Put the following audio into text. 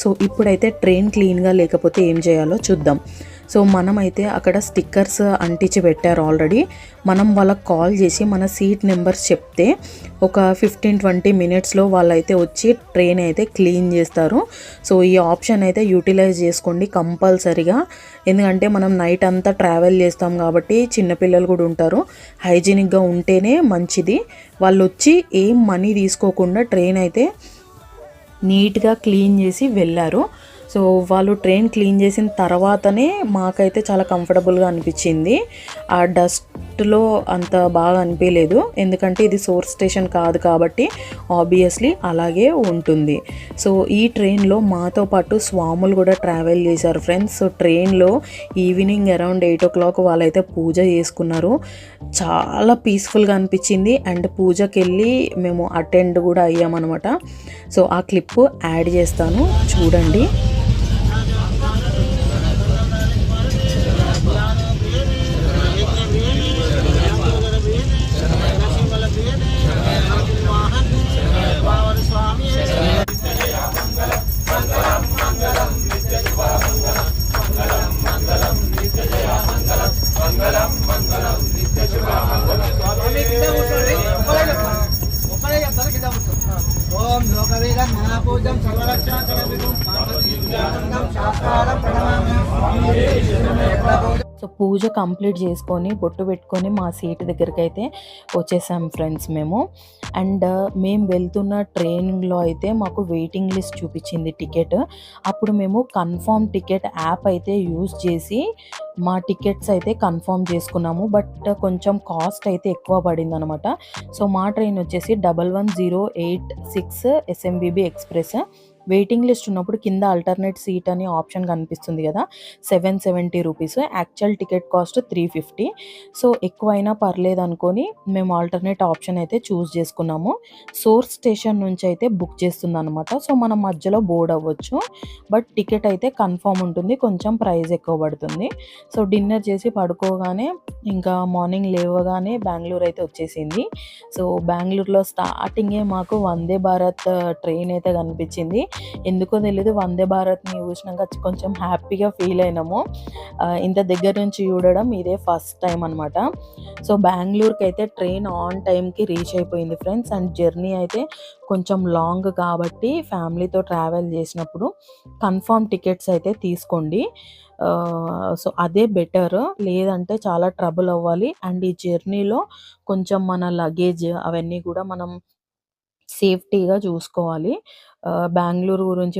So ఇప్పుడైతే train క్లీన్గా లేకపోతే ఏం చేయాలో చూద్దాం. సో మనమైతే అక్కడ స్టిక్కర్స్ అంటించి పెట్టారు ఆల్రెడీ. మనం వాళ్ళకి కాల్ చేసి మన సీట్ నెంబర్స్ చెప్తే ఒక 15-20 మినిట్స్లో వాళ్ళైతే వచ్చి ట్రైన్ అయితే క్లీన్ చేస్తారు. సో ఈ ఆప్షన్ అయితే యూటిలైజ్ చేసుకోండి కంపల్సరిగా. ఎందుకంటే మనం నైట్ అంతా ట్రావెల్ చేస్తాం కాబట్టి చిన్నపిల్లలు కూడా ఉంటారు. హైజీనిక్గా ఉంటేనే మంచిది. వాళ్ళు వచ్చి ఏం మనీ తీసుకోకుండా ట్రైన్ అయితే నీట్గా క్లీన్ చేసి వెళ్ళారు. సో వాళ్ళు ట్రైన్ క్లీన్ చేసిన తర్వాతనే మాకైతే చాలా కంఫర్టబుల్గా అనిపించింది. ఆ డస్ట్లో అంత బాగా అనిపించలేదు, ఎందుకంటే ఇది సోర్స్ స్టేషన్ కాదు కాబట్టి ఆబ్వియస్లీ అలాగే ఉంటుంది. సో ఈ ట్రైన్లో మాతో పాటు స్వాములు కూడా ట్రావెల్ చేశారు ఫ్రెండ్స్. సో ట్రైన్లో ఈవినింగ్ అరౌండ్ 8 o'clock వాళ్ళైతే పూజ చేసుకున్నారు. చాలా పీస్ఫుల్గా అనిపించింది. అండ్ పూజకి వెళ్ళి మేము అటెండ్ కూడా అయ్యామన్నమాట. సో ఆ క్లిప్ యాడ్ చేస్తాను, చూడండి. ఓం లోకవేదం మహాపూజం సర్వరక్షాకరం శాస్త్రాలం ప్రణమామి. సో పూజ కంప్లీట్ చేసుకొని బొట్టు పెట్టుకొని మా సీట్ దగ్గరికి అయితే వచ్చేసాం ఫ్రెండ్స్ మేము. అండ్ మేము వెళ్తున్న ట్రైన్లో అయితే మాకు వెయిటింగ్ లిస్ట్ చూపించింది టికెట్. అప్పుడు మేము కన్ఫర్మ్ టికెట్ యాప్ అయితే యూజ్ చేసి మా టికెట్స్ అయితే కన్ఫర్మ్ చేసుకున్నాము. బట్ కొంచెం కాస్ట్ అయితే ఎక్కువ పడింది అనమాట. సో మా ట్రైన్ వచ్చేసి 11086 SMBB ఎక్స్ప్రెస్. వెయిటింగ్ లిస్ట్ ఉన్నప్పుడు కింద ఆల్టర్నేట్ సీట్ అని ఆప్షన్ కనిపిస్తుంది కదా, 770 rupees. Actual ticket cost 350. So ఎక్కువైనా పర్లేదు అనుకొని మేము ఆల్టర్నేట్ ఆప్షన్ అయితే చూస్ చేసుకున్నాము. సోర్స్ స్టేషన్ నుంచి అయితే బుక్ చేస్తుంది అనమాట. సో మనం మధ్యలో బోర్డ్ అవ్వచ్చు, బట్ టికెట్ అయితే కన్ఫర్మ్ ఉంటుంది, కొంచెం ప్రైస్ ఎక్కువ పడుతుంది. సో డిన్నర్ చేసి పడుకోగానే ఇంకా మార్నింగ్ లేవగానే బెంగళూరు అయితే వచ్చేసింది. సో బెంగళూరులో స్టార్టింగే మాకు వందే భారత్ ట్రైన్ అయితే కనిపించింది. ఎందుకో తెలీదు, వందే భారత్ని చూసినాక కొంచెం హ్యాపీగా ఫీల్ అయినాము. ఇంత దగ్గర నుంచి చూడడం ఇదే ఫస్ట్ టైం అనమాట. సో బెంగళూరుకి అయితే ట్రైన్ ఆన్ టైంకి రీచ్ అయిపోయింది ఫ్రెండ్స్. అండ్ జర్నీ అయితే కొంచెం లాంగ్ కాబట్టి ఫ్యామిలీతో ట్రావెల్ చేసినప్పుడు కన్ఫర్మ్ టికెట్స్ అయితే తీసుకోండి. సో అదే బెటర్, లేదంటే చాలా ట్రబుల్ అవ్వాలి. అండ్ ఈ జర్నీలో కొంచెం మన లగేజ్ అవన్నీ కూడా మనం సేఫ్టీగా చూసుకోవాలి. బెంగళూరు గురించి